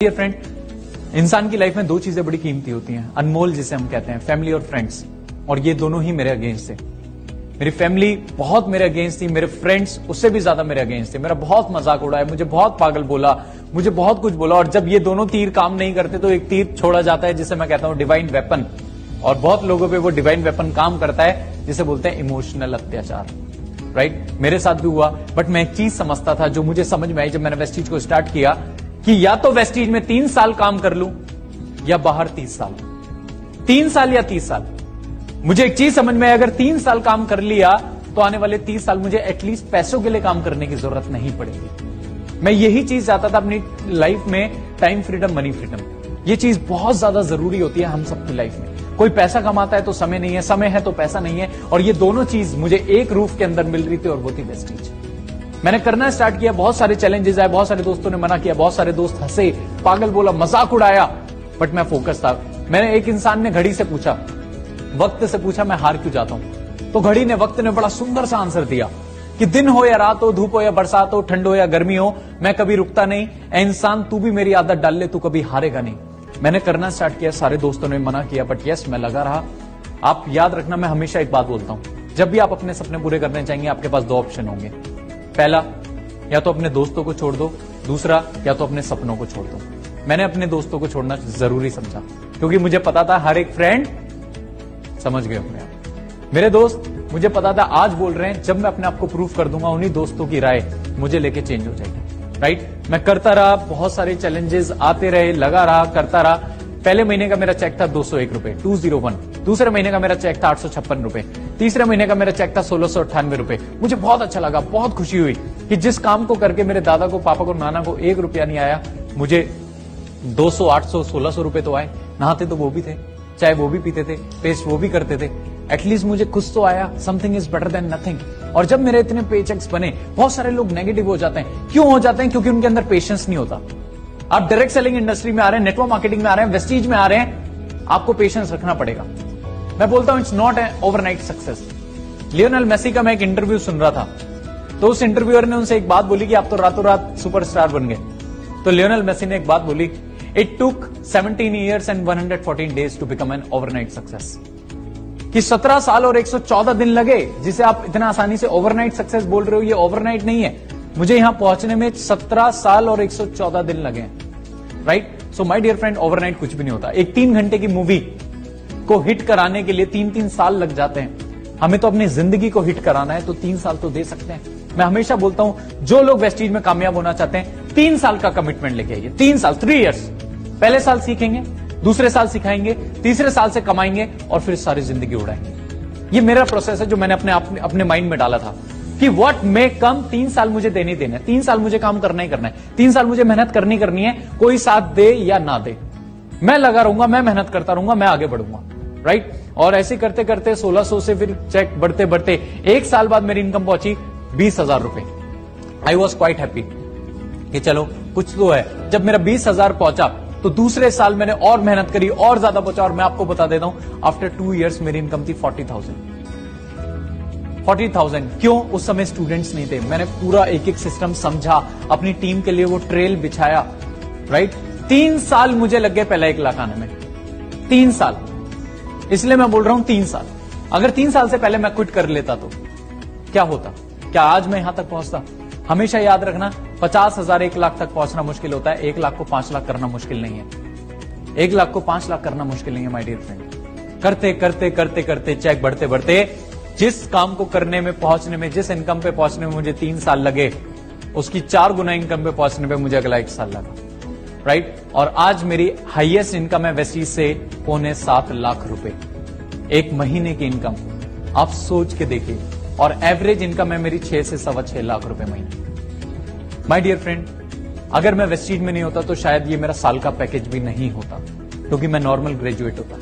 Dear friend, इंसान की life में दो चीजें बड़ी कीमती होती हैं, अनमोल जिसे हम कहते हैं, फैमिली और फ्रेंड्स। और ये दोनों ही मेरे अगेंस्ट थे। मेरी फैमिली बहुत मेरे अगेंस्ट थी, मेरे फ्रेंड्स उससे भी ज्यादा मेरे अगेंस्ट थे। मेरा बहुत मजाक उड़ाया, मुझे बहुत पागल बोला, मुझे बहुत कुछ बोला। और जब ये दोनों तीर काम नहीं करते तो एक तीर छोड़ा जाता है जिसे मैं कहता हूं डिवाइन वेपन। और बहुत लोगों पे वो डिवाइन वेपन काम करता है जिसे बोलते हैं इमोशनल अत्याचार। राइट, मेरे साथ भी हुआ। बट मैं एक चीज समझता था जो मुझे समझ में आई जब मैंने वेस्टीज को स्टार्ट किया कि या तो वेस्टीज में 3 साल काम कर लूं या बाहर 30 साल। 3 साल या 30 साल। मुझे एक चीज समझ में आई, अगर 3 साल काम कर लिया तो आने वाले 30 साल मुझे एटलीस्ट पैसों के लिए काम करने की जरूरत नहीं पड़ेगी। मैं यही चीज चाहता था अपनी लाइफ में, टाइम फ्रीडम, मनी फ्रीडम। ये चीज बहुत ज्यादा जरूरी होती है हम सबकी लाइफ में। कोई पैसा कमाता है तो समय नहीं है, समय है तो पैसा नहीं है। और ये दोनों चीज मुझे एक रूफ के अंदर मिल रही थी और वो थी वेस्टीज। मैंने करना स्टार्ट किया, बहुत सारे चैलेंजेस आए, बहुत सारे दोस्तों ने मना किया, बहुत सारे दोस्त हंसे, पागल बोला, मजाक उड़ाया। बट मैं फोकस था। मैंने एक इंसान ने घड़ी से पूछा, वक्त से पूछा, मैं हार क्यों जाता हूं? तो घड़ी ने, वक्त ने बड़ा सुंदर सा आंसर दिया कि दिन हो या रात हो, धूप हो या बरसात हो, ठंड हो या गर्मी हो, मैं कभी रुकता नहीं। ए इंसान, तू भी मेरी आदत डाल ले, तू कभी हारेगा नहीं। मैंने करना स्टार्ट किया, सारे दोस्तों ने मना किया, बट यस, मैं लगा रहा। आप याद रखना, मैं हमेशा एक बात बोलता हूं, जब भी आप अपने सपने पूरे करने चाहेंगे आपके पास 2 ऑप्शन होंगे। पहला, या तो अपने दोस्तों को छोड़ दो, दूसरा, या तो अपने सपनों को छोड़ दो। मैंने अपने दोस्तों को छोड़ना जरूरी समझा, क्योंकि मुझे पता था हर एक फ्रेंड, समझ गए अपने आप, मेरे दोस्त, मुझे पता था आज बोल रहे हैं, जब मैं अपने आप को प्रूव कर दूंगा उन्हीं दोस्तों की राय मुझे लेके चेंज हो जाएगी। राइट, मैं करता रहा, बहुत सारे चैलेंजेस आते रहे, लगा रहा, करता रहा। पहले महीने का मेरा चेक था 201 रुपए, 201। दूसरे महीने का मेरा चेक था 856 रुपए। तीसरे महीने का मेरा चेक था 1698 रुपए। मुझे बहुत अच्छा लगा, बहुत खुशी हुई कि जिस काम को करके मेरे दादा को, पापा को, नाना को 1 रुपया नहीं आया, मुझे 200, 800, 1600 रुपए तो आए। नहाते तो वो भी थे, चाय वो भी पीते थे, पेस्ट वो भी करते थे। एटलीस्ट मुझे कुछ तो आया। Something is better than nothing. और जब मेरे इतने पेचेक्स बने, बहुत सारे लोग नेगेटिव हो जाते हैं। क्यों हो जाते हैं? क्योंकि उनके अंदर पेशेंस नहीं होता। आप डायरेक्ट सेलिंग इंडस्ट्री में आ रहे हैं, नेटवर्क मार्केटिंग में आ रहे हैं, वेस्टीज में आ रहे हैं, आपको पेशेंस रखना पड़ेगा। मैं बोलता हूं, it's not an overnight success. Lionel Messi का मैं एक इंटरव्यू सुन रहा था, तो उस इंटरव्यूअर ने उनसे एक बात बोली कि आप तो रातों रात सुपरस्टार बन गए। तो लियोनेल मेसी ने एक बात बोली, it took 17 years and 114 days to become an overnight success। कि 17 साल और 114 दिन लगे, जिसे आप इतना आसानी से ओवरनाइट सक्सेस बोल रहे हो, ये ओवरनाइट नहीं है। मुझे यहां पहुंचने में 17 साल और 114 दिन लगे। Right, so my dear friend, overnight कुछ भी नहीं होता। एक 3 घंटे की मूवी को हिट कराने के लिए 3-3 साल लग जाते हैं। हमें तो अपनी जिंदगी को हिट कराना है, तो 3 साल तो दे सकते हैं। मैं हमेशा बोलता हूं, जो लोग वेस्टीज में कामयाब होना चाहते हैं, 3 साल का कमिटमेंट लेके आइए। 3 साल, 3 years। पहले साल सीखेंगे, दूसरे साल सिखाएंगे, तीसरे साल से कमाएंगे और फिर सारी जिंदगी उड़ाएंगे। ये मेरा प्रोसेस है जो मैंने अपने माइंड में डाला था कि व्हाट मे कम, 3 साल मुझे देने ही देना है, 3 साल मुझे काम करना ही करना है, 3 साल मुझे मेहनत करनी है। कोई साथ दे या ना दे, मैं लगा रहूंगा, मैं मेहनत करता रहूंगा, मैं आगे बढ़ूंगा। राइट, और ऐसे करते करते 1600 से फिर चेक बढ़ते बढ़ते 1 साल बाद मेरी इनकम पहुंची 20,000 रुपए। आई वॉज क्वाइट हैप्पी कि चलो कुछ तो है। जब मेरा 20,000 पहुंचा तो दूसरे साल मैंने और मेहनत करी, और ज्यादा पहुंचा। और मैं आपको बता देता हूं, आफ्टर 2 years मेरी इनकम थी 40,000। 40,000 क्यों? उस समय स्टूडेंट्स नहीं थे। मैंने पूरा एक एक सिस्टम समझा, अपनी टीम के लिए वो ट्रेल बिछाया। राइट, 3 साल मुझे लग गए पहला 1 लाख आने में। 3 साल, इसलिए मैं बोल रहा हूं 3 साल। अगर 3 साल से पहले मैं क्विट कर लेता तो क्या होता? क्या आज मैं यहां तक पहुंचता? हमेशा याद रखना, 50,000 1 लाख तक पहुंचना मुश्किल होता है, 1 लाख को 5 लाख करना मुश्किल नहीं है। 1 लाख को 5 लाख करना मुश्किल नहीं है माय डियर फ्रेंड। करते करते करते करते चेक बढ़ते बढ़ते, जिस काम को करने में, पहुंचने में, जिस इनकम पे पहुंचने में मुझे 3 साल लगे, उसकी 4 गुना इनकम पे पहुंचने पे मुझे अगला 1 साल लगा। राइट, और आज मेरी हाईएस्ट इनकम है वेस्टीज से 6.25 लाख रुपए, 1 महीने की इनकम। आप सोच के देखिए, और एवरेज इनकम है मेरी 6 से 6.25 लाख रुपए महीने। माय डियर फ्रेंड, अगर मैं वेस्टीज में नहीं होता तो शायद ये मेरा साल का पैकेज भी नहीं होता, क्योंकि मैं नॉर्मल ग्रेजुएट होता।